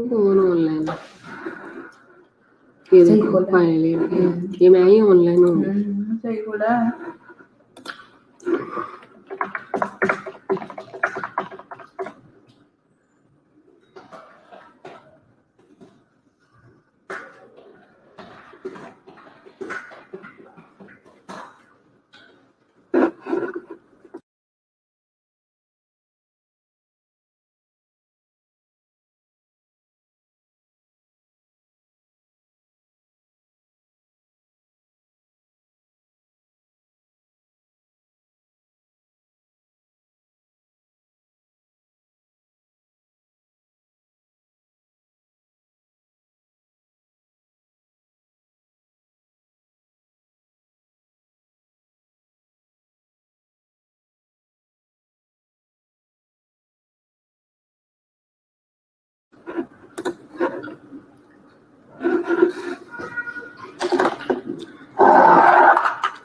कौन ऑनलाइन? ये देखो फाइनली ये मैं ही ऑनलाइन हूँ। सही बोला।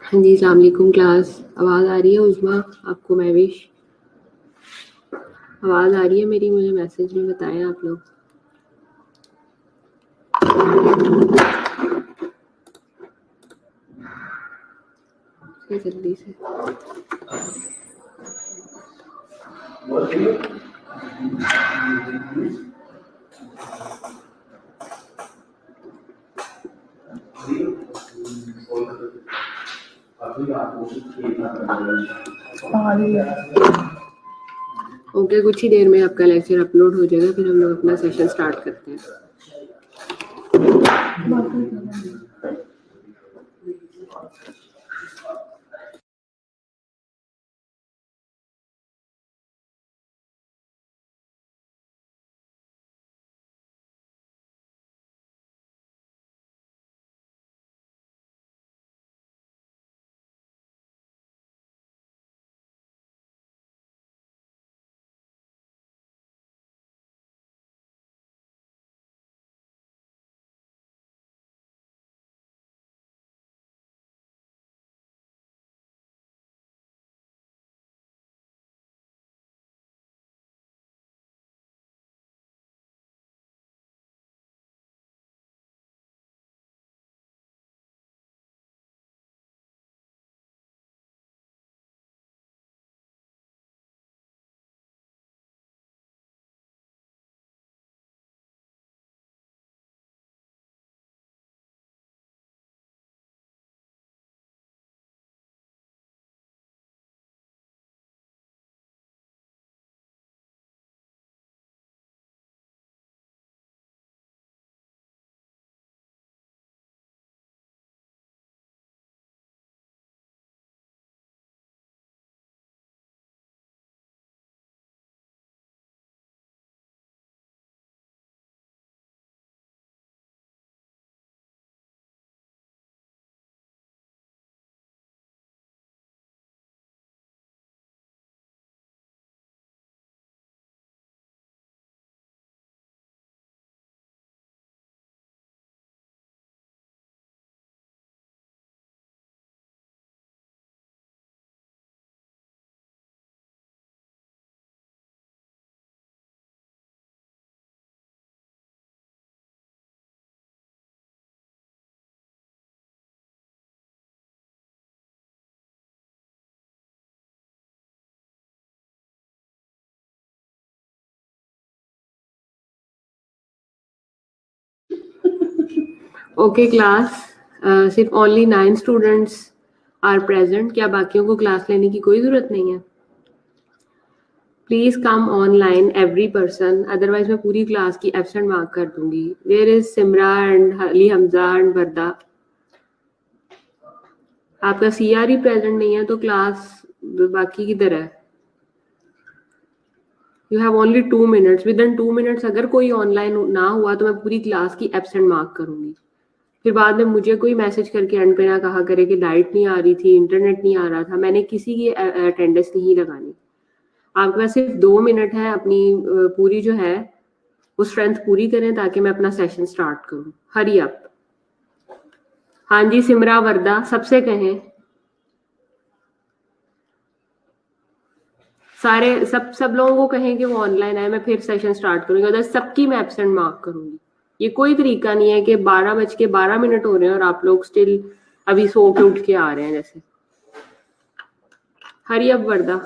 हाँ जी, अस्सलाम वालेकुम क्लास। आवाज़ आ रही है उज़्मा आपको? महविश आवाज़ आ रही है मेरी? मुझे मैसेज में बताएं आप लोग। जल्दी से ओके, कुछ ही देर में आपका लेक्चर अपलोड हो जाएगा, फिर हम लोग अपना सेशन स्टार्ट करते हैं। ओके क्लास, सिर्फ ओनली 9 स्टूडेंट्स आर प्रेजेंट। क्या बाकियों को क्लास लेने की कोई ज़रूरत नहीं है? Please come online every person, otherwise मैं पूरी क्लास की एब्सेंट मार्क कर दूंगी। Where is Simra and Ali Hamza and Warda? आपका CR ही प्रेजेंट नहीं है तो क्लास बाकी किधर है? You have only 2 minutes. With in 2 minutes अगर कोई ऑनलाइन ना हुआ तो मैं पूरी क्लास की एब्सेंट मार्क करूंगी। फिर बाद में मुझे कोई मैसेज करके एंड पे ना कहा करे कि लाइट नहीं आ रही थी, इंटरनेट नहीं आ रहा था। मैंने किसी की अटेंडेंस नहीं लगानी। आपके पास सिर्फ 2 मिनट है, अपनी पूरी जो है वो स्ट्रेंथ पूरी करें ताकि मैं अपना सेशन स्टार्ट करूं। Hurry up. हाँ जी, सिमरा वर्दा सबसे कहें। सारे सब लोगों को कहें कि वो ऑनलाइन आए, मैं फिर सेशन स्टार्ट करूंगी, अगर सबकी मैं एब्सेंट मार्क करूंगी। ये कोई तरीका नहीं है कि 12:12 हो रहे हैं और आप लोग स्टिल अभी सो के उठ के आ रहे हैं जैसे। हरी अब वर्दा।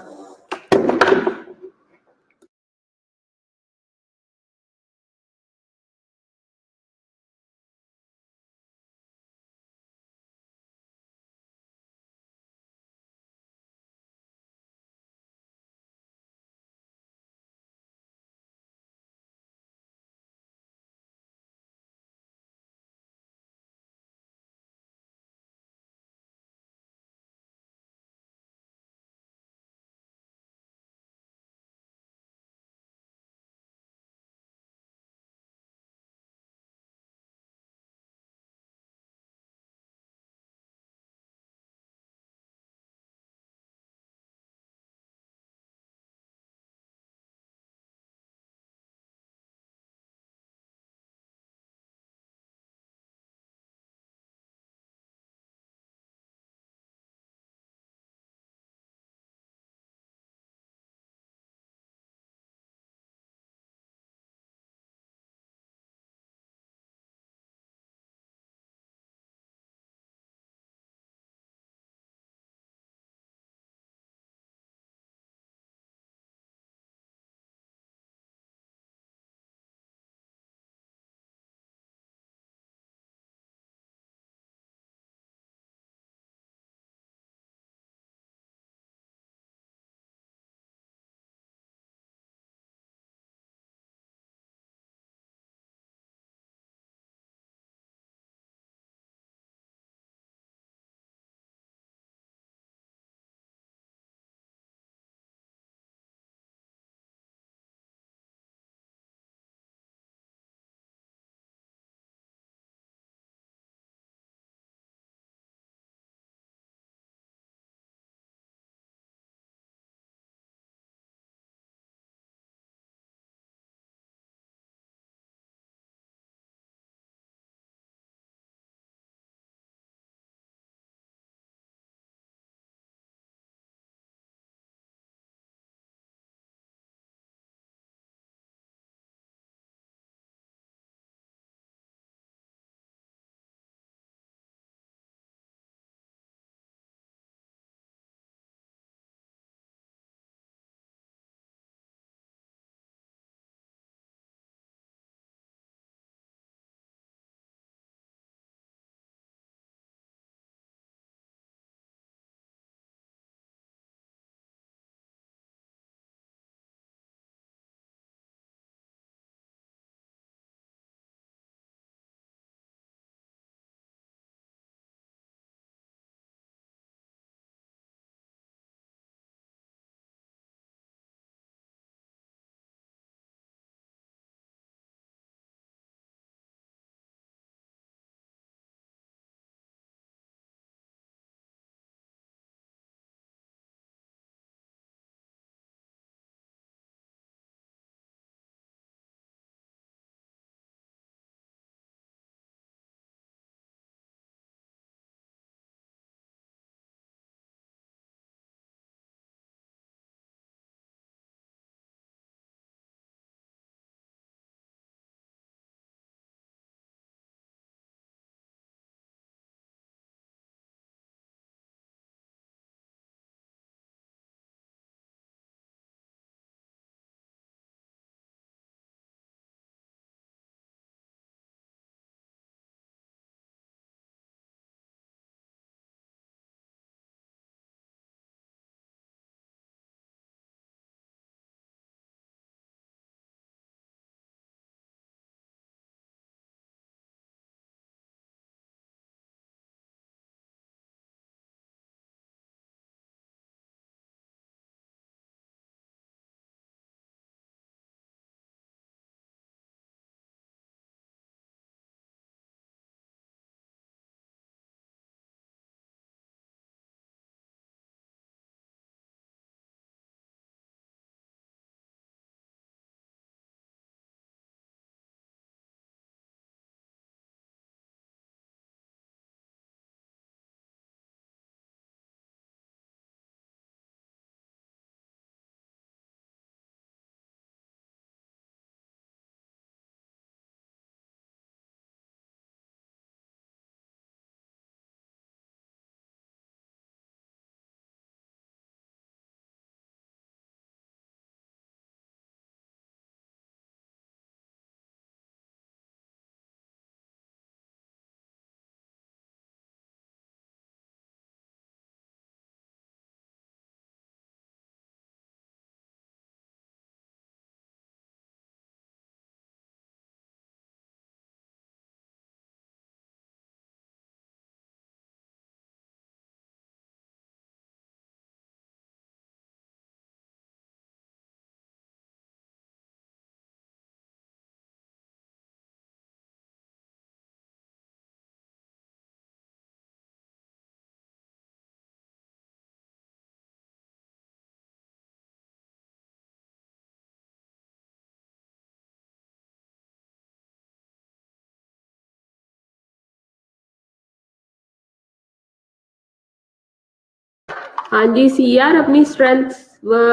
हाँ जी सीआर अपनी स्ट्रेंथ,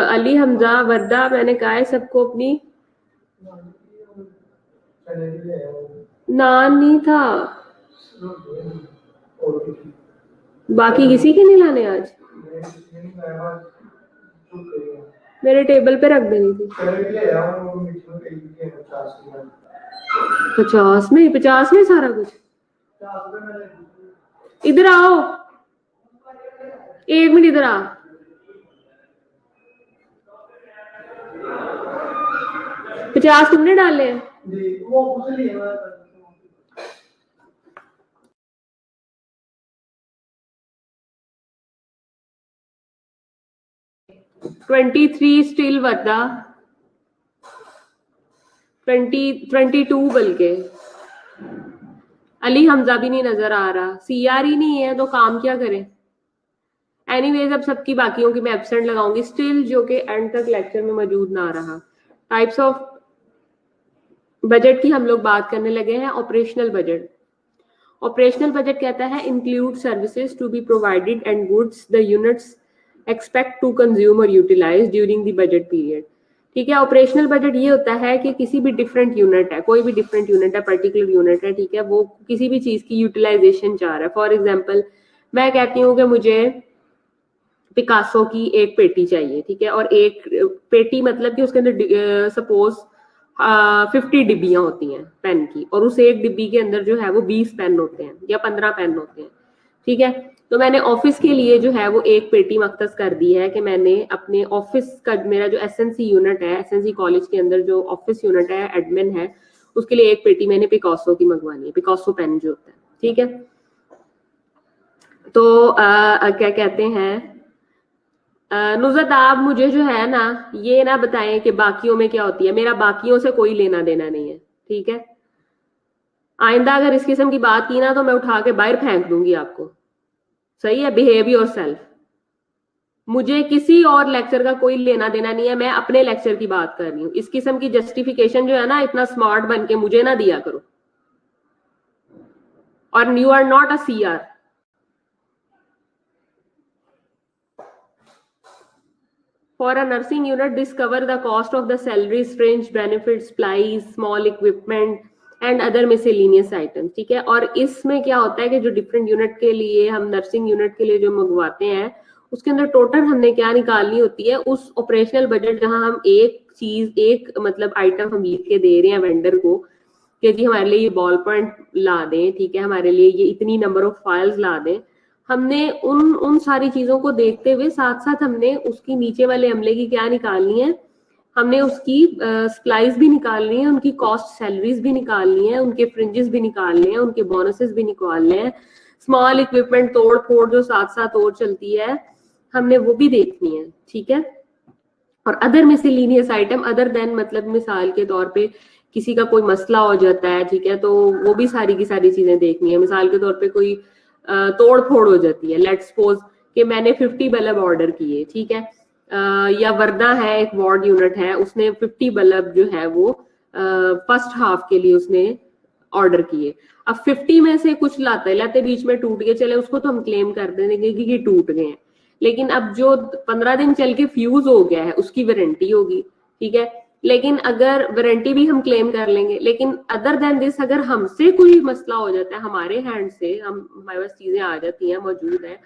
अली हमजा वर्दा मैंने कहा है सबको अपनी। नान नहीं था, बाकी किसी के नहीं लाने आज, मेरे टेबल पे रख देनी थी। 50 में सारा कुछ। इधर आओ, 1 मिनट इधर आ। पचास तुमने डाले हैं? $23 स्टिल वर्दा, 22 बल्कि। अली हमजा भी नहीं नजर आ रहा, सीआर ही नहीं है तो काम क्या करें। एनीवेज अब सबकी बाकियों की मैं एब्सेंट लगाऊंगी स्टिल, जो कि एंड तक लेक्चर में मौजूद ना रहा। टाइप्स ऑफ बजट की हम लोग बात करने लगे हैं। ऑपरेशनल बजट, ऑपरेशनल बजट कहता है include services to be provided and goods the units expect to consume और utilize during the budget period. ठीक है, ऑपरेशनल बजट ये होता है कि किसी भी डिफरेंट यूनिट है, कोई भी डिफरेंट यूनिट है, पर्टिकुलर यूनिट है, ठीक है, वो किसी भी चीज की यूटिलाइजेशन चाह रहा है। फॉर एग्जाम्पल मैं कहती हूँ कि मुझे पिकासो की एक पेटी चाहिए, ठीक है, और एक पेटी मतलब कि उसके अंदर सपोज 50 डिब्बियां होती हैं पेन की, और उस एक डिब्बी के अंदर जो है वो 20 पेन होते हैं या 15 पेन होते हैं, ठीक है। तो मैंने ऑफिस के लिए जो है वो एक पेटी मख्तस कर दी है कि मैंने अपने ऑफिस का, मेरा जो एसएनसी यूनिट है, एसएनसी कॉलेज के अंदर जो ऑफिस यूनिट है, एडमिन है, उसके लिए एक पेटी मैंने पिकासो की मंगवानी है, पिकासो पेन जो होता है, ठीक है। तो क्या कहते हैं, नुज़रत आप मुझे जो है ना ये ना बताएं कि बाकियों में क्या होती है। मेरा बाकियों से कोई लेना देना नहीं है, ठीक है। आइंदा अगर इस किस्म की बात की ना तो मैं उठा के बाहर फेंक दूंगी आपको, सही है। Behave yourself. मुझे किसी और लेक्चर का कोई लेना देना नहीं है, मैं अपने लेक्चर की बात कर रही हूँ। इस किस्म की जस्टिफिकेशन जो है ना इतना स्मार्ट बन के मुझे ना दिया करो। और you are not a CR. For a nursing unit, discover the cost of the salaries, fringe benefits, supplies, small equipment and other miscellaneous items, ठीक है। और इसमें क्या होता है कि जो डिफरेंट यूनिट के लिए हम नर्सिंग यूनिट के लिए जो मंगवाते हैं उसके अंदर टोटल हमने क्या निकालनी होती है, उस ऑपरेशनल बजट जहां हम एक चीज, एक मतलब आइटम हम लिख के दे रहे हैं वेंडर को कि जी हमारे लिए ये बॉल पॉइंट ला दें, ठीक है, हमारे लिए ये इतनी नंबर ऑफ फाइल्स ला दें। हमने उन सारी चीजों को देखते हुए साथ साथ हमने उसकी नीचे वाले अमले की क्या निकालनी है, हमने उसकी सप्लाईज भी निकालनी है, उनकी कॉस्ट सैलरीज भी निकालनी है, उनके फ्रिंजेस भी निकालने हैं, उनके बोनसेस भी निकालने हैं, स्मॉल इक्विपमेंट तोड़ फोड़ जो साथ साथ और चलती है हमने वो भी देखनी है, ठीक है। और other miscellaneous item other than मतलब मिसाल के तौर पे किसी का कोई मसला हो जाता है, ठीक है, तो वो भी सारी की सारी चीजें देखनी है। मिसाल के तौर पे कोई तोड़ फोड़ हो जाती है, लेट्स सपोज कि मैंने 50 बल्ब ऑर्डर किए, ठीक है, या वर्दा है एक वार्ड यूनिट है, उसने 50 बल्ब जो है वो फर्स्ट हाफ के लिए उसने ऑर्डर किए। अब 50 में से कुछ लाते लाते बीच में टूट गए, चले उसको तो हम क्लेम कर देंगे कि ये टूट गए हैं, लेकिन अब जो 15 दिन चल के फ्यूज हो गया है उसकी वारंटी होगी, ठीक है। लेकिन अगर वारंटी भी हम क्लेम कर लेंगे, लेकिन अदर देन दिस अगर हमसे कोई मसला हो जाता है, हमारे हैंड से हमारे पास चीजें आ जाती हैं, मौजूद है,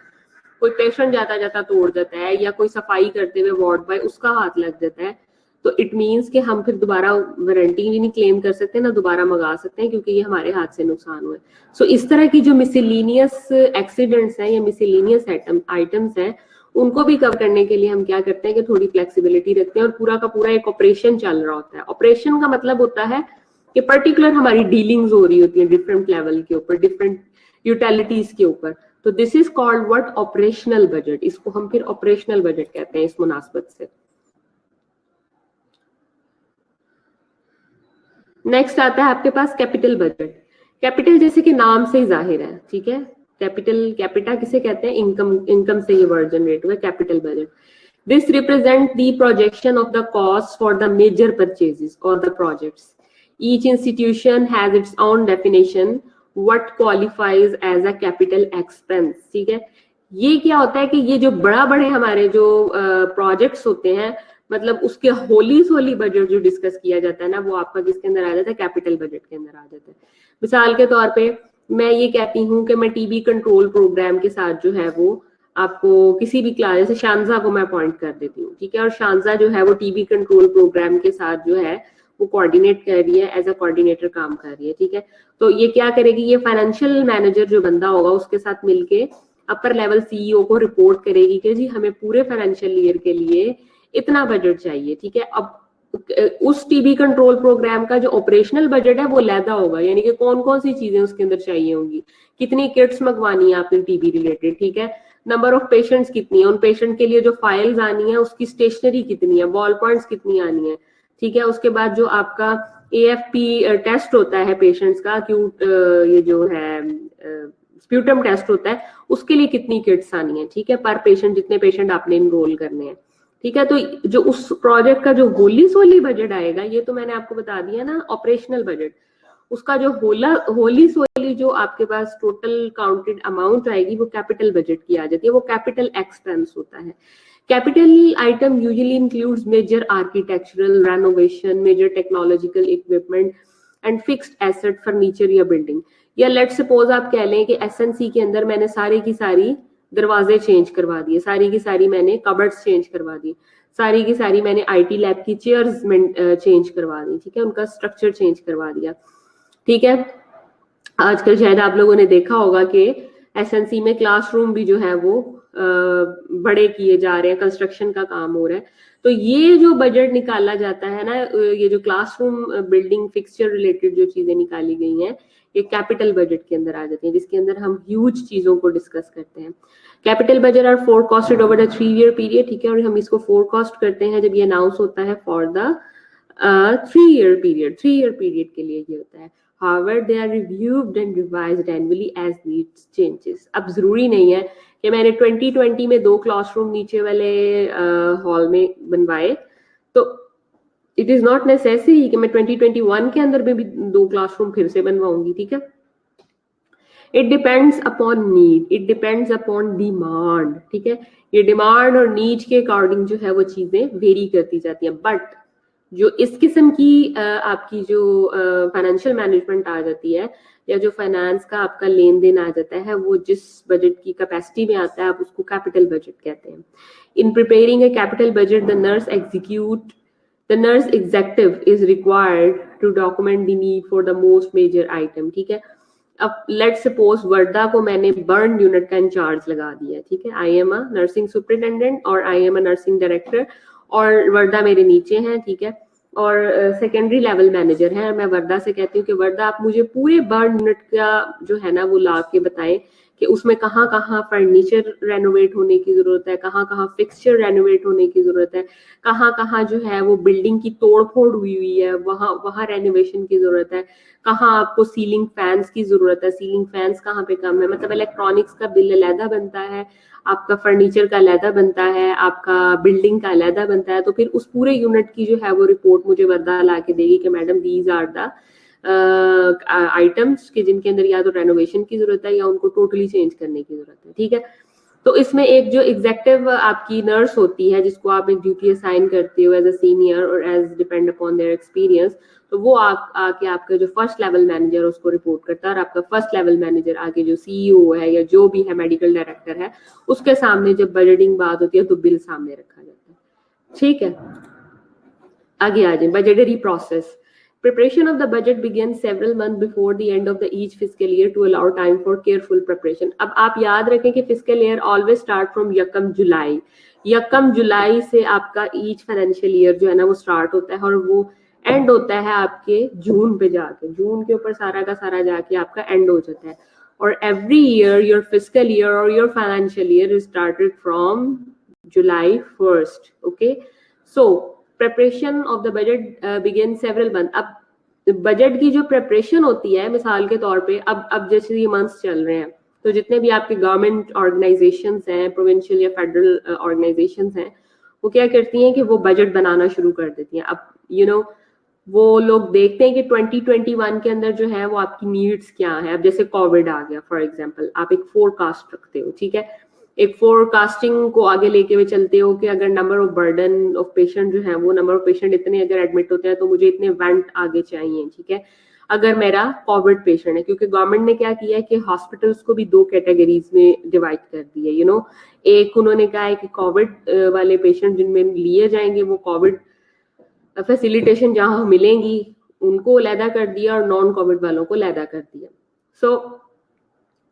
कोई पेशेंट जाता जाता तोड़ जाता है या कोई सफाई करते हुए वार्ड बॉय उसका हाथ लग जाता है, तो इट मीन्स कि हम फिर दोबारा वारंटी भी नहीं क्लेम कर सकते ना दोबारा मंगा सकते हैं, क्योंकि ये हमारे हाथ से नुकसान हुआ है। सो इस तरह की जो मिसलिनियस एक्सीडेंट्स हैं या मिसलिनियस आइटम्स हैं उनको भी कवर करने के लिए हम क्या करते हैं कि थोड़ी फ्लेक्सिबिलिटी रखते हैं और पूरा का पूरा एक ऑपरेशन चल रहा होता है। ऑपरेशन का मतलब होता है कि पर्टिकुलर हमारी डीलिंग्स हो रही होती है डिफरेंट लेवल के ऊपर, डिफरेंट यूटिलिटीज के ऊपर। तो this is called what, operational budget. इसको हम फिर ऑपरेशनल बजट कहते हैं इस मुनासबत से। नेक्स्ट आता है आपके पास कैपिटल बजट। कैपिटल जैसे कि नाम से ही जाहिर है, ठीक है, कैपिटल, कैपिटा किसे कहते हैं, इनकम से ये वर्ड जनरेट हुआ है, capital budget. This represent the projection of the cost for the major purchases और the projects. Each institution has its own definition what qualifies as a capital expense, ठीक है। ये क्या होता है कि ये जो बड़े हमारे जो प्रोजेक्ट्स होते हैं, मतलब उसके होली सोली बजट जो डिस्कस किया जाता है ना, वो आपका किसके अंदर आ जाता है, कैपिटल बजट के अंदर आ जाता है। मिसाल के तौर पे मैं ये कहती हूँ कि मैं टीबी कंट्रोल प्रोग्राम के साथ जो है वो आपको किसी भी क्लास, जैसे शानजा को मैं अपॉइंट कर देती हूँ, ठीक है, और शानजा जो है वो टीबी कंट्रोल प्रोग्राम के साथ जो है वो कोऑर्डिनेट कर रही है, एज अ कोऑर्डिनेटर काम कर रही है, ठीक है। तो ये क्या करेगी, ये फाइनेंशियल मैनेजर जो बंदा होगा उसके साथ मिलके अपर लेवल सीईओ को रिपोर्ट करेगी कि जी हमें पूरे फाइनेंशियल ईयर के लिए इतना बजट चाहिए, ठीक है। अब उस टीबी कंट्रोल प्रोग्राम का जो ऑपरेशनल बजट है वो लैदा होगा, यानी कि कौन कौन सी चीजें उसके अंदर चाहिए होंगी, कितनी किट्स मंगवानी है आपने टीबी रिलेटेड, ठीक है, नंबर ऑफ पेशेंट्स कितनी है, उन पेशेंट के लिए जो फाइल्स आनी है उसकी स्टेशनरी कितनी है, बॉल पॉइंट्स कितनी आनी है, ठीक है। उसके बाद जो आपका एएफपी टेस्ट होता है पेशेंट्स का, क्यूट ये जो है स्प्यूटम टेस्ट होता है, उसके लिए कितनी किट्स आनी है, ठीक है, पर पेशेंट, जितने पेशेंट आपने इनरोल करने हैं, ठीक है। तो जो उस प्रोजेक्ट का जो होली सोली बजट आएगा, ये तो मैंने आपको बता दिया ना ऑपरेशनल बजट, उसका जो होली सोली जो आपके पास टोटल काउंटेड अमाउंट आएगी वो कैपिटल बजट की आ जाती है, वो कैपिटल एक्सपेंस होता है। Capital item usually includes major architectural renovation, major technological equipment and fixed asset furniture या building। या लेट सपोज आप कह लें कि एसएनसी के अंदर मैंने सारी की सारी दरवाजे चेंज करवा दिए, सारी की सारी मैंने कबर्ड्स चेंज करवा दी, सारी की सारी मैंने आईटी लैब की चेयर्स चेंज करवा दी, ठीक है, उनका स्ट्रक्चर चेंज करवा दिया, ठीक है। आजकल शायद आप लोगों ने देखा होगा कि एसएनसी में क्लासरूम भी जो है वो बड़े किए जा रहे हैं, कंस्ट्रक्शन का काम हो रहा है। तो ये जो बजट निकाला जाता है ना, ये जो क्लासरूम बिल्डिंग फिक्सचर रिलेटेड जो चीजें निकाली गई हैं, ये कैपिटल बजट के अंदर आ जाती है, जिसके अंदर हम ह्यूज चीजों को डिस्कस करते हैं। Capital budget are forecasted over the 3 year period, ठीक है, और हम इसको फोरकास्ट करते हैं जब ये अनाउंस होता है for the 3 year period, 3 year period के लिए ये होता है। However, they are reviewed and revised annually as needs changes। अब जरूरी नहीं है कि मैंने 2020 में 2 क्लासरूम नीचे वाले हॉल में बनवाए, तो इट इज नॉट नेसेसरी कि मैं 2021 के अंदर में भी 2 क्लासरूम फिर से बनवाऊंगी, ठीक है। It depends upon need, it depends upon demand, ठीक है। ये डिमांड और नीड के अकॉर्डिंग जो है वो चीजें वेरी करती जाती हैं। बट जो इस किस्म की आपकी जो फाइनेंशियल मैनेजमेंट आ जाती है, या जो फाइनेंस का आपका लेन देन आ जाता है, वो जिस बजट की कैपेसिटी में आता है, आप उसको कैपिटल बजट कहते हैं। In preparing a capital budget, the nurse executive is required to document the need for the most major item, ठीक है। अब लेट सपोज वर्धा को मैंने बर्न यूनिट का इंचार्ज लगा दिया, ठीक है, I am a nursing superintendent और I am a nursing director, और वर्धा मेरे नीचे हैं, ठीक है, और सेकेंडरी लेवल मैनेजर है। मैं वर्धा से कहती हूँ कि वर्धा आप मुझे पूरे बर्न यूनिट का जो है ना वो ला के बताएं कि उसमें कहाँ कहाँ फर्नीचर रेनोवेट होने की जरूरत है, कहाँ कहाँ फिक्सचर रेनोवेट होने की जरूरत है, कहाँ कहाँ जो है वो बिल्डिंग की तोड़-फोड़ हुई है, वहाँ रेनोवेशन की जरूरत है, कहाँ आपको सीलिंग फैंस की जरूरत है, सीलिंग फैंस कहाँ पे कम है, मतलब इलेक्ट्रॉनिक्स का बिल अलहदा बनता है, आपका फर्नीचर का अलहदा बनता है, आपका बिल्डिंग का अलहदा बनता है। तो फिर उस पूरे यूनिट की जो है वो रिपोर्ट मुझे वर्धा ला के देगी कि madam these are the items के जिनके अंदर या तो रेनोवेशन की जरूरत है या उनको टोटली चेंज करने की जरूरत है, ठीक है। तो इसमें एक जो एग्जेक्टिव आपकी नर्स होती है जिसको आप एक ड्यूटी असाइन करते हो एज अ सीनियर और as depend upon their experience, तो वो आके आपका जो फर्स्ट लेवल मैनेजर उसको रिपोर्ट करता है, और आपका फर्स्ट लेवल मैनेजर आगे जो सीईओ है या जो भी है मेडिकल डायरेक्टर है उसके सामने जब बजटिंग बात होती है तो बिल सामने रखा जाता है, ठीक है। आगे आ जाए, budgetary process. Preparation of the budget begins several months before the end of the each fiscal year to allow time for careful preparation। अब आप याद रखें कि fiscal year always start from यकम जुलाई, यकम जुलाई से आपका each financial year जो है ना वो start होता है और वो end होता है आपके जून पे जाके, जून के ऊपर सारा का सारा जाके आपका end हो जाता है। और every year your fiscal year or your financial year is started from July 1st, okay। So preparation of the budget begin several month. अब बजट की जो प्रेपरेशन होती है, मिसाल के तौर पे अब जैसे ये मंथ्स चल रहे हैं, तो जितने भी आपके गवर्नमेंट ऑर्गेनाइजेशंस हैं, प्रोविंशियल या फेडरल ऑर्गेनाइजेशंस हैं, वो क्या करती हैं कि वो बजट बनाना शुरू कर देती हैं। अब वो लोग देखते हैं कि 2021 के अंदर जो है वो आपकी नीड्स क्या है। अब जैसे कोविड आ गया फॉर एग्जांपल, आप एक फोरकास्ट रखते हो, ठीक है, एक फोरकास्टिंग को आगे लेके हुए चलते हो कि अगर number of burden of patient जो है वो नंबर ऑफ पेशेंट इतने अगर एडमिट होते हैं तो मुझे इतने वेंट आगे चाहिए, ठीक है। अगर मेरा कोविड पेशेंट है, क्योंकि गवर्नमेंट ने क्या किया है कि हॉस्पिटल्स को भी 2 कैटेगरीज में डिवाइड कर दिया है, एक उन्होंने कहा है कि कोविड वाले पेशेंट जिनमें लिए जाएंगे वो कोविड फैसिलिटेशन जहां मिलेंगी उनको अलहदा कर दिया और नॉन कोविड वालों को अलहदा कर दिया। सो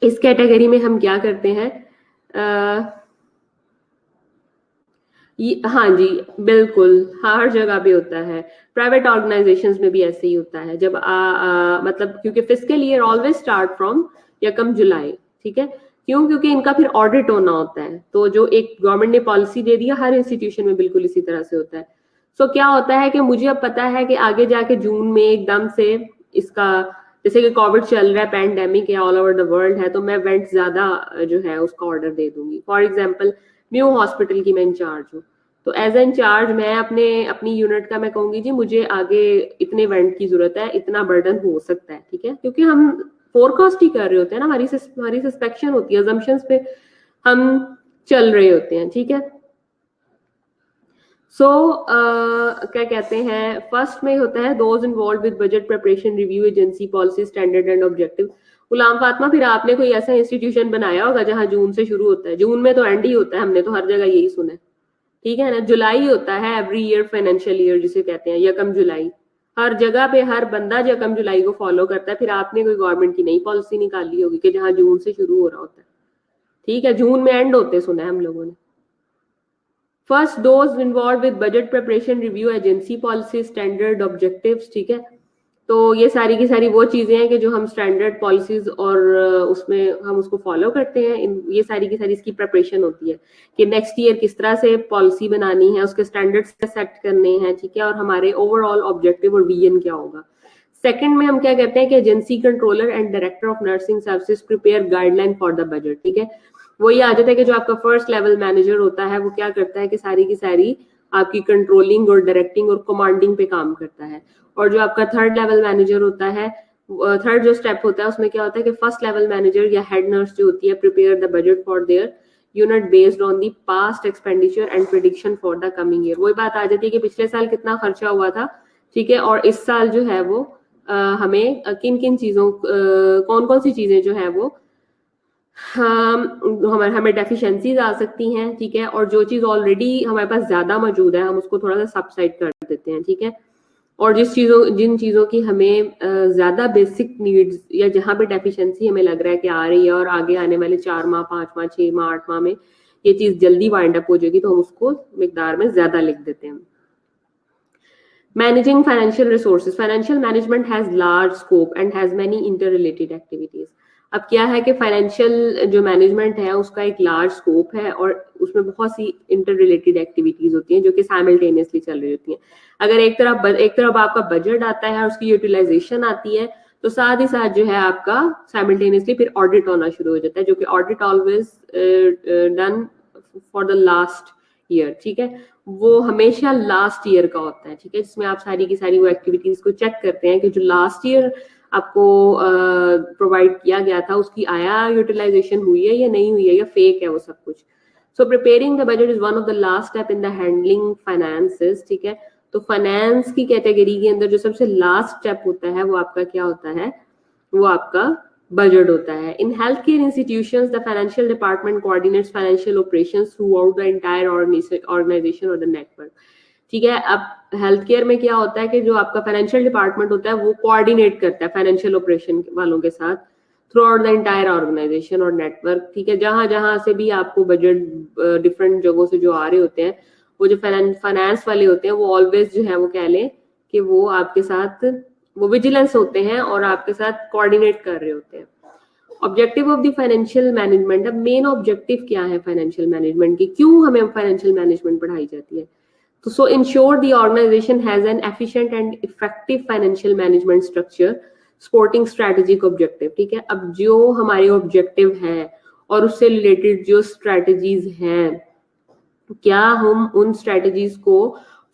इस कैटेगरी में हम क्या करते हैं, हाँ जी बिल्कुल, हर जगह भी होता है, प्राइवेट ऑर्गेनाइजेशंस में भी ऐसे ही होता है। जब मतलब क्योंकि fiscal year always start from यकम जुलाई, ठीक है। क्यों? क्योंकि इनका फिर ऑडिट होना होता है, तो जो एक गवर्नमेंट ने पॉलिसी दे दी है हर इंस्टीट्यूशन में बिल्कुल इसी तरह से होता है। सो क्या होता है कि मुझे अब पता है कि आगे जाके जून में एकदम से इसका, जैसे कि कोविड चल रहा है, पैंडेमिक है, ऑल ओवर द वर्ल्ड है, तो मैं वेंट ज्यादा जो है उसका ऑर्डर दे दूंगी। फॉर एग्जाम्पल न्यू हॉस्पिटल की मैं इंचार्ज हूँ, तो एज एन चार्ज मैं अपनी यूनिट का मैं कहूंगी जी मुझे आगे इतने वेंट की जरूरत है, इतना बर्डन हो सकता है, ठीक है। क्योंकि हम फोरकास्ट ही कर रहे होते हैं ना, हमारी सस्पेक्शन होती है, अजम्पशंस पे हम चल रहे होते हैं, ठीक है। सो क्या कहते हैं, फर्स्ट में होता है those involve with budget preparation review agency policy standard and objective. Ghulam Fatima, फिर आपने कोई ऐसा इंस्टीट्यूशन बनाया होगा जहां जून से शुरू होता है? जून में तो एंड ही होता है, हमने तो हर जगह यही सुना है, ठीक है ना। जुलाई होता है एवरी ईयर, फाइनेंशियल ईयर जिसे कहते हैं, यकम जुलाई। हर जगह पे हर बंदा यकम जुलाई को फॉलो करता है। फिर आपने कोई गवर्नमेंट की नई पॉलिसी निकाली होगी कि जहां जून से शुरू हो रहा होता है, ठीक है, जून में एंड होते सुना है हम लोगों ने। First those involve with budget preparation review agency policy standard objectives, ठीक है। तो ये सारी की सारी वो चीजें हैं कि जो हम स्टैंडर्ड पॉलिसीज और उसमें हम उसको फॉलो करते हैं। ये सारी की सारी इसकी प्रिपरेशन होती है कि नेक्स्ट ईयर किस तरह से पॉलिसी बनानी है, उसके स्टैंडर्ड्स सेट करने हैं, ठीक है, और हमारे ओवरऑल ऑब्जेक्टिव और विजन क्या होगा। सेकंड में हम क्या करते हैं कि agency controller and director of nursing services prepare guideline for the budget, ठीक है। वही आदत है कि जो आपका फर्स्ट लेवल मैनेजर होता है वो क्या करता है कि सारी की सारी आपकी कंट्रोलिंग और डायरेक्टिंग और कमांडिंग पे काम करता है। और जो आपका थर्ड लेवल मैनेजर होता है, थर्ड जो स्टेप होता है उसमें क्या होता है कि फर्स्ट लेवल मैनेजर या हेड नर्स जो होती है prepare the budget for their unit based on the past expenditure and prediction for the coming year. वही बात आ जाती है कि पिछले साल कितना खर्चा हुआ था, ठीक है, और इस साल जो है वो हमें किन किन चीजों कौन कौन सी चीजें जो है वो हमें डेफिशिएंसीज आ सकती हैं, ठीक है, और जो चीज ऑलरेडी हमारे पास ज्यादा मौजूद है हम उसको थोड़ा सा सबसाइड कर देते हैं, ठीक है। और जिन चीजों की हमें ज्यादा बेसिक नीड्स या जहां पे डेफिशिएंसी हमें लग रहा है कि आ रही है और आगे आने वाले 4 माह 5 माह 6 माह 8 माह में ये चीज जल्दी वाइंड अप हो जाएगी, तो हम उसको मिकदार में ज्यादा लिख देते हैं। Managing financial resources, financial management has large scope and has many interrelated activities. अब क्या है कि फाइनेंशियल जो मैनेजमेंट है उसका एक लार्ज स्कोप है और उसमें बहुत सी इंटर रिलेटेड एक्टिविटीज होती हैं जो कि साइमल्टेनियसली चल रही होती हैं। अगर एक तरफ आपका बजट आता है, उसकी यूटिलाइजेशन आती है, तो साथ ही साथ जो है आपका साइमल्टेनियसली फिर ऑडिट होना शुरू हो जाता है, जो कि audit always done for the last year, ठीक है, वो हमेशा लास्ट ईयर का होता है, ठीक है, जिसमें आप सारी की सारी वो एक्टिविटीज को चेक करते हैं कि जो लास्ट ईयर आपको प्रोवाइड किया गया था उसकी आया यूटिलाइजेशन हुई है या नहीं हुई है या फेक है वो सब कुछ। So preparing the budget is one of the last step in the handling finances, ठीक है। तो फाइनेंस की कैटेगरी के अंदर जो सबसे लास्ट स्टेप होता है वो आपका क्या होता है, वो आपका बजट होता है। In health care institutions the financial department coordinates financial operations throughout the entire organisation और द नेटवर्क, ठीक है। अब हेल्थ केयर में क्या होता है कि जो आपका फाइनेंशियल डिपार्टमेंट होता है वो कोऑर्डिनेट करता है फाइनेंशियल ऑपरेशन वालों के साथ throughout the entire organisation और नेटवर्क, ठीक है। जहां जहां से भी आपको बजट डिफरेंट जगहों से जो आ रहे होते हैं, वो जो फाइनेंस वाले होते हैं वो ऑलवेज जो है वो कह लें कि वो आपके साथ वो विजिलेंस होते हैं और आपके साथ कोऑर्डिनेट कर रहे होते हैं। Objective of the financial management, अब मेन ऑब्जेक्टिव क्या है फाइनेंशियल मैनेजमेंट की, क्यों हमें फाइनेंशियल मैनेजमेंट पढ़ाई जाती है? तो so ensure the organization has an efficient and effective financial management structure supporting strategic objective, ठीक है। अब जो हमारे ऑब्जेक्टिव है और उससे रिलेटेड जो स्ट्रेटजीज हैं, क्या हम उन स्ट्रेटजीज को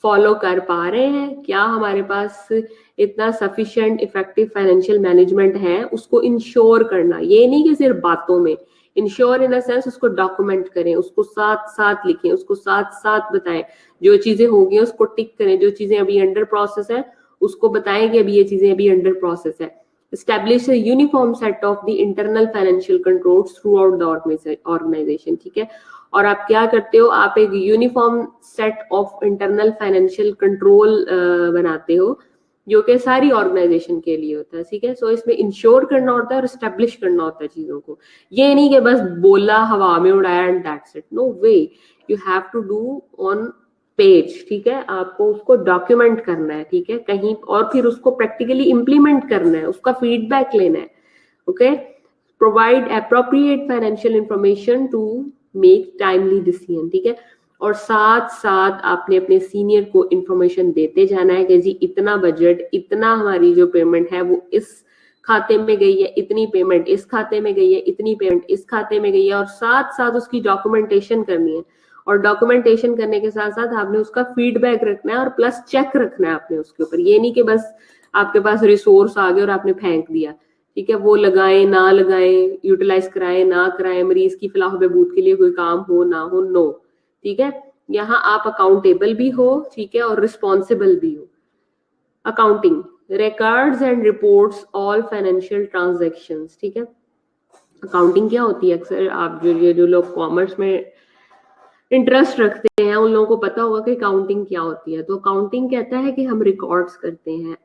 फॉलो कर पा रहे हैं, क्या हमारे पास इतना सफिशिएंट इफेक्टिव फाइनेंशियल मैनेजमेंट है, उसको इंश्योर करना। ये नहीं कि सिर्फ बातों में, इंश्योर इन अ सेंस उसको डॉक्यूमेंट करें, उसको साथ साथ लिखें, उसको साथ साथ बताएं, जो चीजें होगी उसको टिक करें, जो चीजें अभी अंडर प्रोसेस है उसको बताएं कि अभी ये चीजें अभी अंडर प्रोसेस है। Establish a uniform set of the internal financial controls throughout the organisation, ठीक है। और आप क्या करते हो, आप एक uniform set of internal financial control बनाते हो जो कि सारी ऑर्गेनाइजेशन के लिए होता है, ठीक है। सो इसमें इंश्योर करना होता है और स्टेब्लिश करना होता है चीजों को। ये नहीं कि बस बोला हवा में उड़ाया and that's it, no way, you have to do on page, ठीक है। आपको उसको डॉक्यूमेंट करना है, ठीक है, कहीं, और फिर उसको प्रैक्टिकली इम्प्लीमेंट करना है, उसका फीडबैक लेना है, okay. Provide appropriate financial information to make timely decision, ठीक है। और साथ साथ आपने अपने सीनियर को इंफॉर्मेशन देते जाना है कि जी इतना बजट, इतना हमारी जो पेमेंट है वो इस खाते में गई है, इतनी पेमेंट इस खाते में गई है, इतनी पेमेंट इस खाते में गई है, और साथ साथ उसकी डॉक्यूमेंटेशन करनी है। और डॉक्यूमेंटेशन करने के साथ साथ आपने उसका फीडबैक रखना है और प्लस चेक रखना है आपने उसके ऊपर। ये नहीं कि बस आपके पास रिसोर्स आ गए और आपने फेंक दिया, ठीक है, वो लगाएं ना लगाएं, यूटिलाइज कराएं ना कराएं, मरीज की फलाह बहबूद के लिए कोई काम हो ना हो, नो, ठीक है। यहाँ आप अकाउंटेबल भी हो, ठीक है, और रिस्पॉन्सिबल भी हो। Accounting records and reports all financial transactions, ठीक है। अकाउंटिंग क्या होती है, अक्सर आप जो लोग कॉमर्स में इंटरेस्ट रखते हैं उन लोगों को पता होगा कि अकाउंटिंग क्या होती है। तो अकाउंटिंग कहता है कि हम रिकॉर्ड्स करते हैं,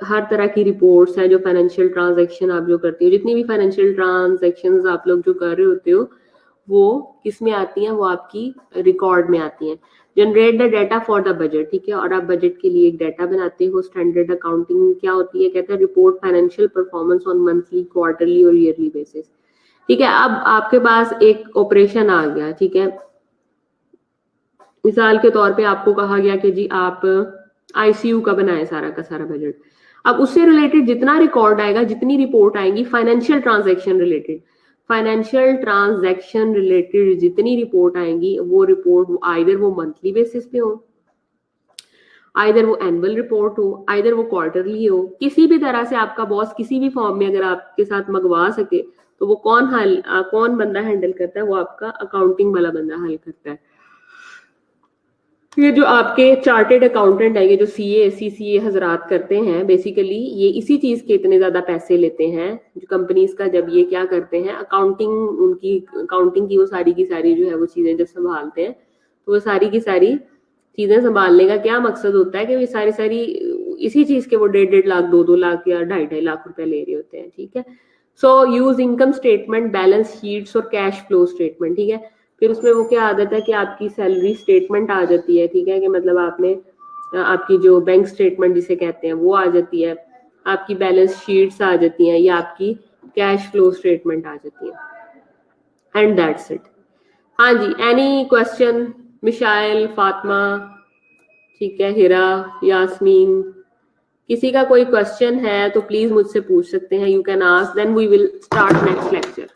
हर तरह की रिपोर्ट्स हैं जो फाइनेंशियल ट्रांजैक्शन आप जो करते हो, जितनी भी फाइनेंशियल ट्रांजैक्शंस आप लोग जो कर रहे होते हो वो किस में आती हैं, वो आपकी रिकॉर्ड में आती हैं। Generate the data for the budget, ठीक है, और आप बजट के लिए एक डाटा बनाते हो। स्टैंडर्ड अकाउंटिंग क्या होती है, कहता है report financial performance on monthly, quarterly और ईयरली बेसिस, ठीक है। अब आपके पास एक ऑपरेशन आ गया, ठीक है, मिसाल के तौर पे आपको कहा गया कि जी आप आईसीयू का बनाए सारा का सारा बजट। अब उससे रिलेटेड जितना रिकॉर्ड आएगा, जितनी रिपोर्ट आएंगी financial transaction related, financial transaction related जितनी रिपोर्ट आएंगी वो रिपोर्ट आइदर वो मंथली बेसिस पे हो, आइदर वो एनुअल रिपोर्ट हो, आइदर वो क्वार्टरली हो, किसी भी तरह से आपका बॉस किसी भी फॉर्म में अगर आपके साथ मंगवा सके तो वो कौन बंदा हैंडल करता है, वो आपका अकाउंटिंग वाला बंदा हल करता है। ये जो आपके चार्टेड अकाउंटेंट है, ये जो सीए सीसीए हजरात करते हैं, बेसिकली ये इसी चीज के इतने ज्यादा पैसे लेते हैं जो कंपनीज का, जब ये क्या करते हैं अकाउंटिंग, उनकी अकाउंटिंग की वो सारी की सारी जो है वो चीजें जब संभालते हैं, तो वो सारी की सारी चीजें संभालने का क्या मकसद होता है कि वो सारी सारी इसी चीज के वो 1.5 लाख 2-2 लाख या 2.5 लाख रुपए ले रहे होते हैं, ठीक है। So use income statement, balance sheets और कैश फ्लो स्टेटमेंट, ठीक है। फिर उसमें वो क्या आदत है कि आपकी सैलरी स्टेटमेंट आ जाती है, ठीक है, कि मतलब आपने आपकी जो बैंक स्टेटमेंट जिसे कहते हैं वो आ जाती है, आपकी बैलेंस शीट्स आ जाती हैं, या आपकी कैश फ्लो स्टेटमेंट आ जाती है, एंड दैट्स इट। हाँ जी, एनी क्वेश्चन, मिशाइल, फातिमा, ठीक है, हिरा, यास्मीन, किसी का कोई क्वेश्चन है तो प्लीज मुझसे पूछ सकते हैं, you can ask, then we will start next lecture.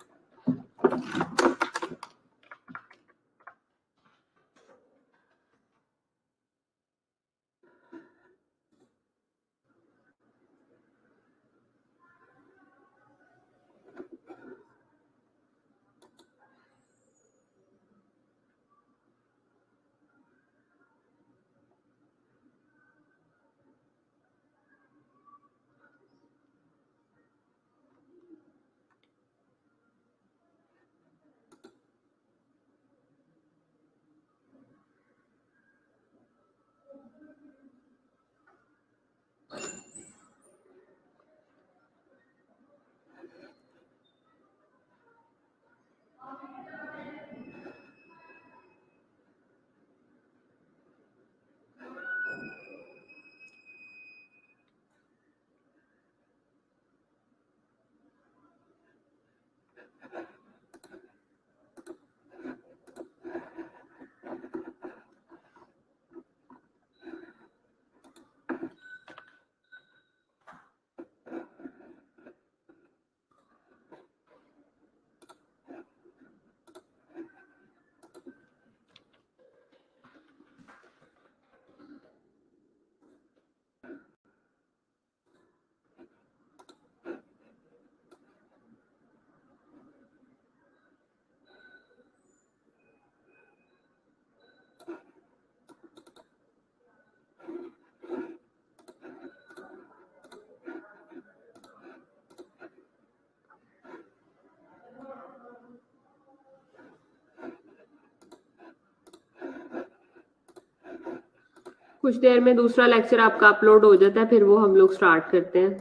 कुछ देर में दूसरा लेक्चर आपका अपलोड हो जाता है, फिर वो हम लोग स्टार्ट करते हैं।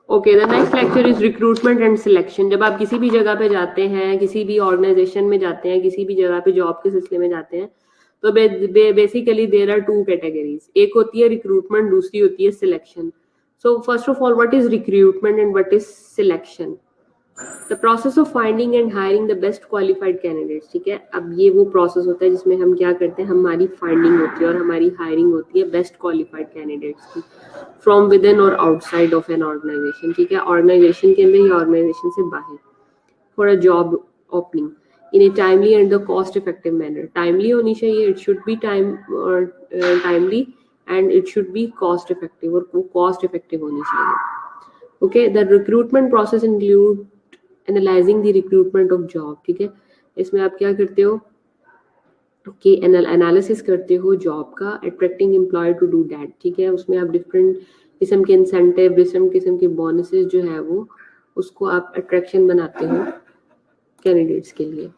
Okay, the next lecture is recruitment and selection. जब आप किसी भी जगह पे जाते हैं, किसी भी ऑर्गेनाइजेशन में जाते हैं, किसी भी जगह पे जॉब के सिलसिले में जाते हैं, तो basically there are two categories. एक होती है रिक्रूटमेंट, दूसरी होती है selection. So first of all, what is recruitment and what is selection? The process of finding and hiring the best qualified candidates. ठीक है, अब ये वो प्रोसेस होता है जिसमें हम क्या करते हैं, हमारी फाइंडिंग होती है और हमारी हायरिंग होती है बेस्ट क्वालिफाइड कैंडिडेट्स की, फ्रॉम विद इन और आउटसाइड ऑफ एन ऑर्गेनाइजेशन। ठीक है, ऑर्गेनाइजेशन के अंदर या ऑर्गेनाइजेशन से बाहर, for a job opening in A timely and the cost effective manner. Timely होनी चाहिए, it should be timely and it should be cost effective, और वो कॉस्ट इफेक्टिव होनी चाहिए। Okay, the recruitment process include analysing the recruitment of job. ठीक है, इसमें आप क्या करते हो कि एनालिसिस करते हो जॉब का, attracting employ to do that. ठीक है, उसमें आप डिफरेंट किस्म के इंसेंटिव, डिफरेंट किस्म के बोनसेस जो है वो, उसको आप अट्रैक्शन बनाते हो कैंडिडेट्स के लिए।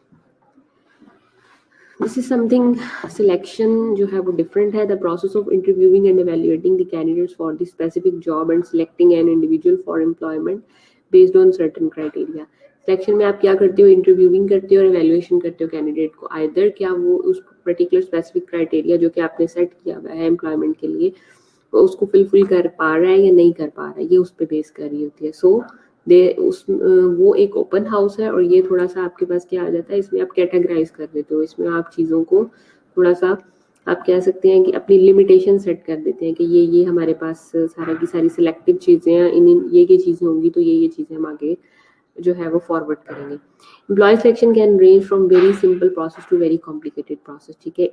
दिस इज समथिंग, सिलेक्शन जो है वो डिफरेंट है। The process of interviewing and evaluating the candidates for the specific job and selecting an individual for employment based on certain criteria. Selection में आप क्या करते हो, इंटरव्यूइंग करते हो और इवैल्यूएशन करते हो कैंडिडेट को। आइदर क्या वो उस पर्टिकुलर स्पेसिफिक क्राइटेरिया जो कि आपने सेट किया हुआ है एम्प्लॉयमेंट के लिए, वो उसको फुलफिल कर पा रहा है या नहीं कर पा रहा है, ये उस पर बेस कर रही होती है। सो वो एक ओपन हाउस है, और ये थोड़ा सा आपके पास क्या आ जाता है, इसमें आप कैटेगराइज कर देते हो, इसमें आप चीज़ों को थोड़ा सा, आप कह सकते हैं कि अपनी लिमिटेशन सेट कर देते हैं कि ये हमारे पास सारा की सारी सिलेक्टिव चीज़ें हैं, इन ये चीज़ें होंगी तो ये चीज़ें हम आगे जो है वो फॉरवर्ड करेंगे। Employ selection can range from very simple process to very complicated process. ठीक है,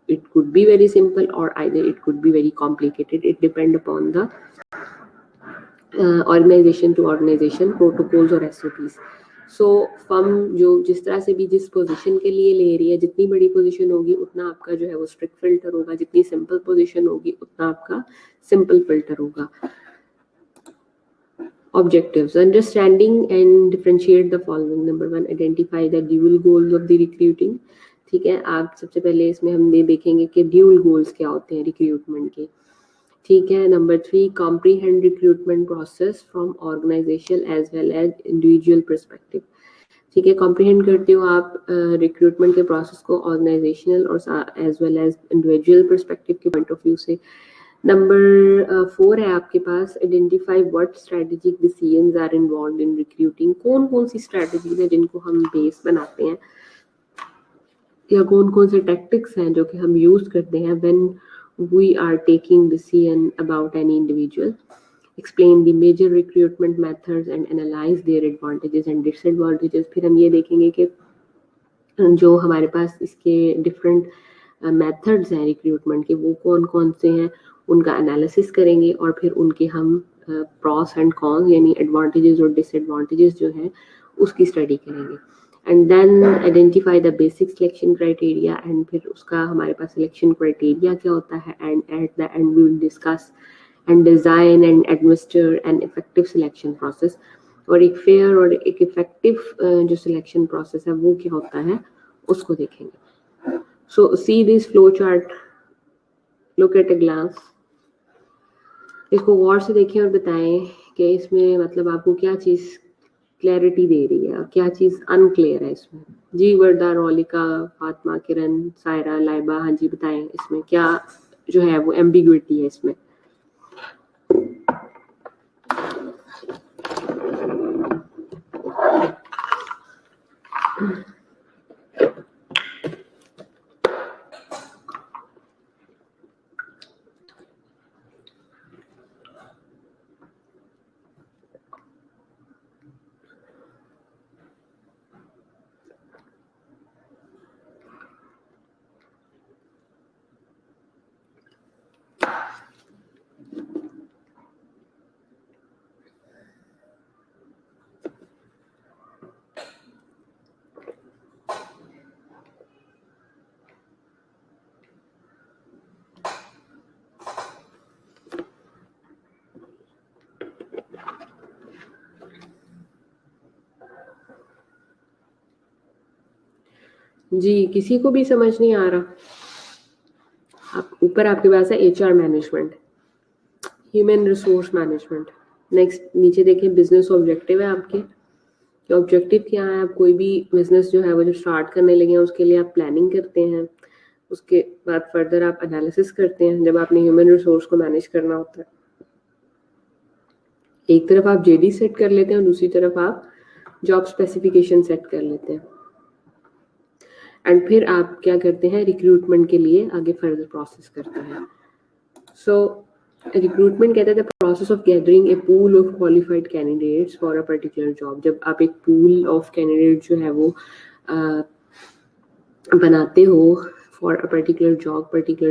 it could be very simple or either it could be very complicated. It depend upon the organization to organization, protocols और SOPs. सो firm जो जिस तरह से भी जिस position के लिए ले रही है, जितनी बड़ी पोजीशन होगी उतना आपका जो है वो स्ट्रिक्ट फिल्टर होगा, जितनी सिंपल पोजीशन होगी उतना आपका सिंपल फिल्टर होगा। Objectives: understanding and differentiate the following. Number 1, identify the dual goals of the recruiting. ठीक है, आप सबसे पहले इसमें हम ये देखेंगे कि ड्यूल गोल्स क्या होते हैं रिक्रूटमेंट के। ठीक है, number 3, comprehend recruitment process from organization as well as individual perspective. ठीक है, comprehend करते हो आप रिक्रूटमेंट के प्रोसेस को ऑर्गेनाइजेशनल और as well as individual perspective के पॉइंट ऑफ व्यू से। नंबर 4 है आपके पास, identify what strategic decisions are involved in recruiting. कौन कौन सी स्ट्रेटजीज है जिनको हम बेस बनाते हैं, या कौन कौन से टैक्टिक्स हैं जो कि हम यूज करते हैं when we are taking decision about any individual. Explain the major recruitment methods and analyse their advantages and disadvantages. फिर हम ये देखेंगे कि जो हमारे पास इसके डिफरेंट मेथड्स हैं रिक्रूटमेंट के, वो कौन कौन से हैं, उनका एनालिसिस करेंगे और फिर उनके हम प्रॉस एंड कॉन्स यानी एडवांटेजेस और डिसएडवांटेजेस जो हैं उसकी स्टडी करेंगे। And then identify the basic selection criteria, and फिर उसका हमारे पास सिलेक्शन क्राइटेरिया क्या होता है, and at the end we will discuss and design and administer an effective selection process. और एक फेयर और एक इफेक्टिव जो सिलेक्शन प्रोसेस है वो क्या होता है उसको देखेंगे। So see this flow chart, look at a glance, इसको गौर से देखें और बताएं कि इसमें मतलब आपको क्या चीज क्लैरिटी दे रही है और क्या चीज अनक्लियर है इसमें। जी वर्दा, रौलिका, फातिमा, किरण, सायरा, लाइबा, हाँ जी बताएं इसमें क्या जो है वो एम्बिग्विटी है इसमें। जी, किसी को भी समझ नहीं आ रहा। आप ऊपर आपके पास है HR management, human resource management. Next नीचे देखिए बिजनेस ऑब्जेक्टिव है आपके। कि ऑब्जेक्टिव क्या है, आप कोई भी बिजनेस जो है वो जो स्टार्ट करने लगे हैं उसके लिए आप प्लानिंग करते हैं, उसके बाद फर्दर आप एनालिसिस करते हैं जब आपने ह्यूमन रिसोर्स को मैनेज करना होता है। एक तरफ आप जेडी सेट कर लेते हैं और दूसरी तरफ आप जॉब स्पेसिफिकेशन सेट कर लेते हैं, एंड फिर आप क्या करते हैं, रिक्रूटमेंट के लिए आगे फर्दर प्रोसेस करते हैं। सो रिक्रूटमेंट कहते हैं the process of gathering A pool of qualified candidates for a particular job. जब आप एक पूल ऑफ कैंडिडेट जो है वो बनाते हो फॉर अ पर्टिकुलर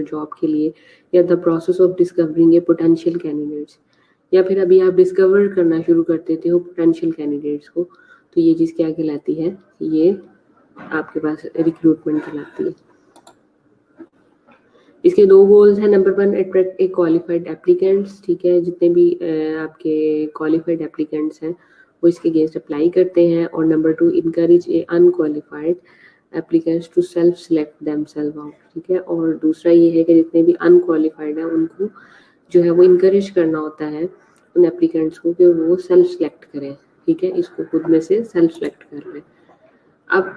जॉब के लिए, या the process of discovering A potential candidates, या फिर अभी आप डिस्कवर करना शुरू कर देते हो पोटेंशियल कैंडिडेट्स को, तो ये चीज़ क्या कहलाती है, ये आपके पास रिक्रूटमेंट कहलाती है। इसके दो गोल्स हैं। नंबर 1, अट्रैक्ट ए क्वालिफाइड एप्लीकेंट्स। ठीक है, जितने भी आपके क्वालिफाइड एप्लीकेंट्स हैं वो इसके अगेंस्ट अप्लाई करते हैं। और number 2, encourage a unqualified applicants to self select themselves out. ठीक है, और दूसरा ये है कि जितने भी अनक्वालिफाइड हैं उनको जो है वो इनकरेज करना होता है उन एप्लीकेंट्स को कि वो सेल्फ सेलेक्ट करें। ठीक है, इसको खुद में से सेल्फ सेलेक्ट कर रहे हैं। अब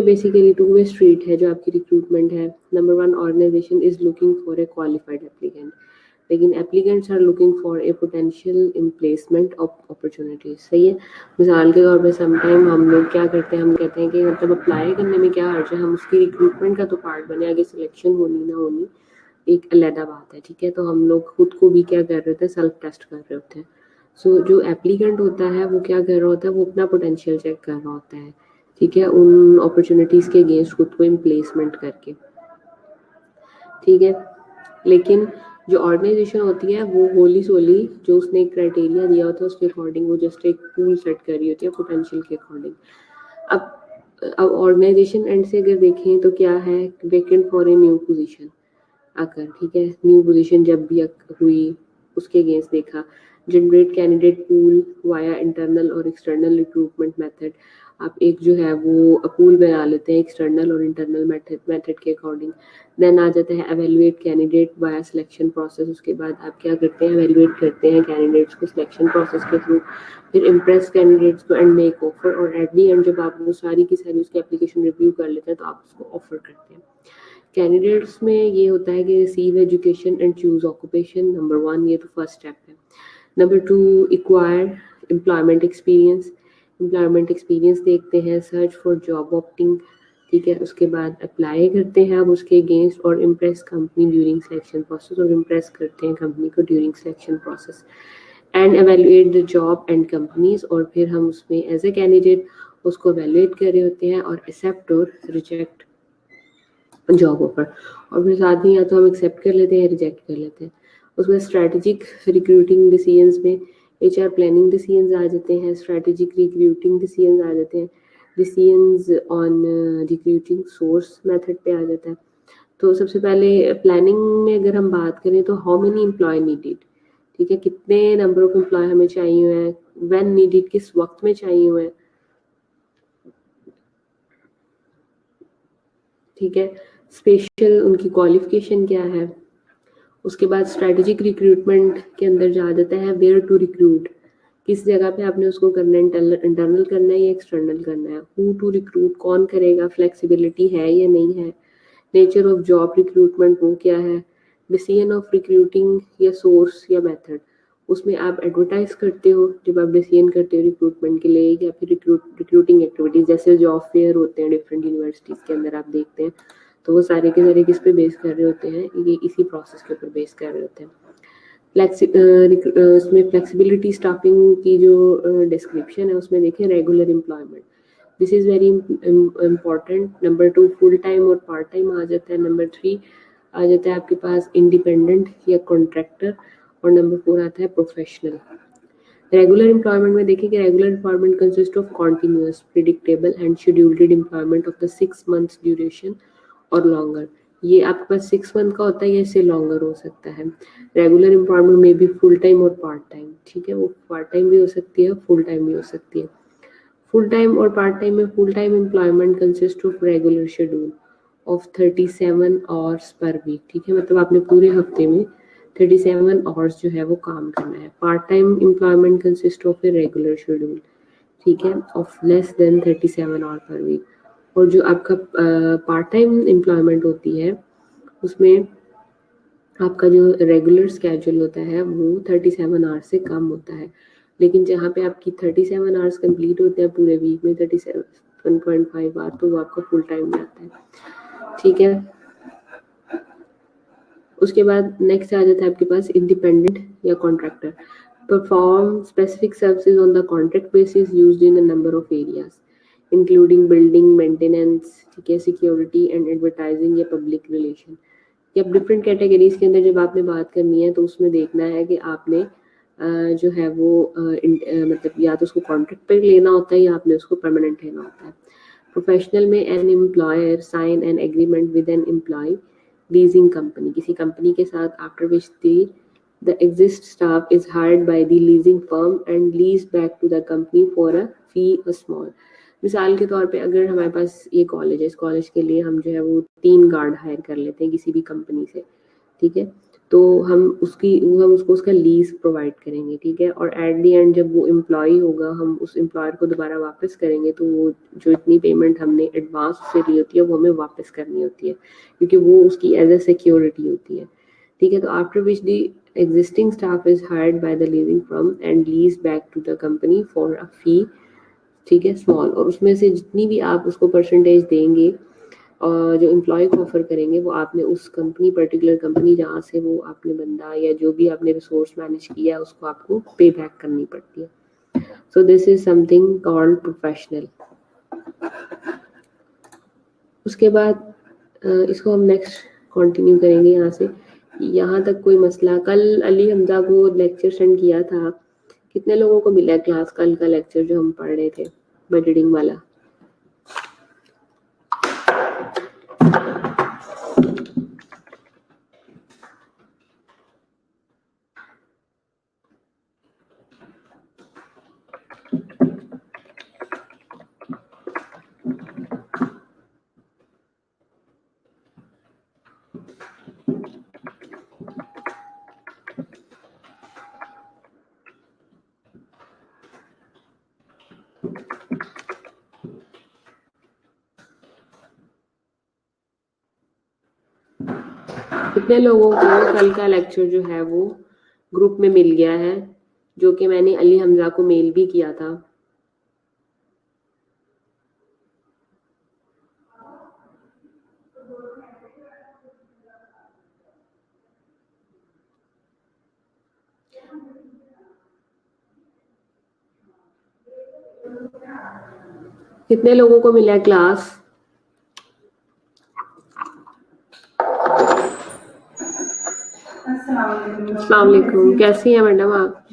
बेसिकली टू वे स्ट्रीट है जो आपकी रिक्रूटमेंट है। Number 1, organization is looking for a qualified applicant, लेकिन applicants are looking for a potential emplacement opportunities. सही है, मिसाल के तौर पे समटाइम हम लोग क्या करते हैं, हम कहते हैं कि मतलब अप्लाई करने में क्या हर्ज है, हम उसकी रिक्रूटमेंट का तो पार्ट बने, आगे सिलेक्शन होनी ना होनी एक अलग बात है। ठीक है, तो हम लोग खुद को भी क्या कर रहे होते हैं, सेल्फ टेस्ट कर रहे होते हैं। सो जो एप्लीकेंट होता है वो क्या कर रहा होता है, वो अपना पोटेंशियल चेक कर रहा होता है। ठीक है, उन अपॉर्चुनिटीज के अगेंस्ट खुद को इम्प्लेसमेंट करके। ठीक है, लेकिन जो ऑर्गेनाइजेशन होती है वो होली सोली जो उसने एक क्राइटेरिया दिया होता है उसके अकॉर्डिंग वो जस्ट एक पूल सेट कर रही होती है पोटेंशियल के अकॉर्डिंग। अब ऑर्गेनाइजेशन एंड से अगर देखें तो क्या है, vacant for a new position आकर। ठीक है, न्यू पोजीशन जब भी हुई उसके अगेंस्ट देखा, generate candidate pool via internal और एक्सटर्नल रिक्रूटमेंट मेथड। आप एक जो है वो पूल बना लेते हैं एक्सटर्नल और इंटरनल मेथड के अकॉर्डिंग। देन आ जाता है evaluate candidate via selection process. उसके बाद आप क्या करते हैं, एवेलुएट करते हैं कैंडिडेट्स को सिलेक्शन प्रोसेस के थ्रू, फिर इम्प्रेस कैंडिडेट्स को एंड मेक ऑफर, और एट दी एंड जब आप वो सारी की सारी उसकी एप्लीकेशन रिव्यू कर लेते हैं तो आप उसको ऑफर करते हैं। कैंडिडेट्स में ये होता है कि receive education and choose occupation. Number 1 ये तो फर्स्ट स्टेप है। Number 2, acquire employment experience. Employment experience देखते हैं, सर्च फॉर जॉब ऑप्टिंग। ठीक है, उसके बाद अप्लाई करते हैं आप उसके अगेंस्ट, और impress company during selection process, और इम्प्रेस करते हैं कंपनी को during selection process. And evaluate the job and companies, और फिर हम उसमें एज ए कैंडिडेट उसको एवेलुएट कर रहे होते हैं और एक्सेप्ट और रिजेक्ट जॉब ऑफर, और फिर साथ ही या तो हम एक्सेप्ट कर लेते हैं, रिजेक्ट कर लेते हैं। उसमें स्ट्रैटेजिक रिक्रूटिंग डिसीजंस में एचआर प्लानिंग डिसीजंस आ जाते हैं, स्ट्रैटेजिक रिक्रूटिंग डिसीजंस आ जाते हैं, decisions on recruiting source method पे आ जाता है। तो सबसे पहले प्लानिंग में अगर हम बात करें तो हाउ मेनी एम्प्लॉय नीडेड। ठीक है, कितने नंबर ऑफ एम्प्लॉय हमें चाहिए हुए हैं, व्हेन नीडेड किस वक्त में चाहिए हुए हैं। ठीक है, स्पेशल उनकी क्वालिफिकेशन क्या है। उसके बाद स्ट्रैटेजिक रिक्रूटमेंट के अंदर जा जाता है वेयर टू रिक्रूट, किस जगह पे आपने उसको करना है, इंटरनल करना है या एक्सटर्नल करना है, हु टू रिक्रूट कौन करेगा, फ्लेक्सिबिलिटी है या नहीं है, नेचर ऑफ जॉब रिक्रूटमेंट वो क्या है, डिसीजन ऑफ रिक्रूटिंग या सोर्स या मेथड। उसमें आप एडवर्टाइज करते हो जब आप डिसीजन करते हो रिक्रूटमेंट के लिए, या फिर रिक्रूटिंग एक्टिविटीज जैसे जॉब फेयर होते हैं डिफरेंट यूनिवर्सिटीज के अंदर आप देखते हैं, तो वो सारे के सारे किस पे बेस कर रहे होते हैं, ये इसी प्रोसेस के ऊपर बेस कर रहे होते हैं। उसमें फ्लेक्सिबिलिटी स्टाफिंग की जो डिस्क्रिप्शन है उसमें देखें regular employment, this is very important. Number 2, full time और पार्ट टाइम आ जाता है। नंबर 3 आ जाता है आपके पास इंडिपेंडेंट या कॉन्ट्रैक्टर, और नंबर 4 आता है प्रोफेशनल। रेगुलर एम्प्लॉयमेंट में देखिए कि regular employment consist of continuous predictable and scheduled employment of the 6 months duration और लॉन्गर। ये आपके पास 6 month का होता है या इससे लॉन्गर हो सकता है। रेगुलर एम्प्लॉयमेंट में भी फुल टाइम और पार्ट टाइम। ठीक है, वो पार्ट टाइम भी हो सकती है, फुल टाइम भी हो सकती है। फुल टाइम और पार्ट टाइम में full time employment consist of regular schedule of 37 hours per week, ठीक है, मतलब आपने पूरे हफ्ते में 37 आवर्स जो है वो काम करना है। Part time employment consist of a regular schedule, ठीक है, of less than 37 hour per week. और जो आपका पार्ट टाइम एम्प्लॉयमेंट होती है उसमें आपका जो रेगुलर स्केड्यूल होता है वो 37 आवर्स से कम होता है, लेकिन जहाँ पे आपकी 37 आवर्स कंप्लीट होते हैं पूरे वीक में 37.5 आवर, तो वो आपका फुल टाइम में आता है, ठीक है। उसके बाद नेक्स्ट आ जाता है आपके पास इंडिपेंडेंट या contractor. Perform specific services on the contract basis used in a number of areas including building maintenance, ठीक है, सिक्योरिटी एंड एडवर्टाइजिंग या पब्लिक रिलेशन। या डिफरेंट कैटेगरीज के अंदर जब आपने बात करनी है तो उसमें देखना है कि आपने जो है वो मतलब या तो उसको कॉन्ट्रैक्ट पे लेना होता है या आपने उसको परमानेंट लेना होता है। प्रोफेशनल में an employer sign an agreement with an employ leasing company, किसी कंपनी के साथ after which the exist staff is hired by the leasing firm and leased back to the company for a fee a small। मिसाल के तौर पे अगर हमारे पास ये कॉलेज है, इस कॉलेज के लिए हम जो है वो 3 गार्ड हायर कर लेते हैं किसी भी कंपनी से, ठीक है, तो हम उसको उसका लीज प्रोवाइड करेंगे, ठीक है, और एट दी एंड जब वो एम्प्लॉय होगा हम उस एम्प्लॉयर को दोबारा वापस करेंगे तो वो जो इतनी पेमेंट हमने एडवांस से ली होती है वो हमें वापस करनी होती है, क्योंकि वो उसकी एज ए सिक्योरिटी होती है, ठीक है। तो after which the existing staff is hired by the leasing firm and leased back to the company for a fee, ठीक है, स्मॉल, और उसमें से जितनी भी आप उसको परसेंटेज देंगे और जो एम्प्लॉय को ऑफर करेंगे वो आपने उस कंपनी पर्टिकुलर कंपनी जहाँ से वो आपने बंदा या जो भी आपने रिसोर्स मैनेज किया है उसको आपको पे बैक करनी पड़ती है। So this is something called professional. उसके बाद इसको हम नेक्स्ट कंटिन्यू करेंगे यहाँ से। यहाँ तक कोई मसला? कल अली हमजा को लेक्चर सेंड किया था, कितने लोगों को मिला क्लास कल का लेक्चर जो हम पढ़ रहे थे बजटिंग वाला? कितने लोगों को कल का लेक्चर जो है वो ग्रुप में मिल गया है, जो कि मैंने अली हमजा को मेल भी किया था? कितने लोगों को मिला क्लास? अस्सलाम वालेकुम, कैसी हैं मैडम आप?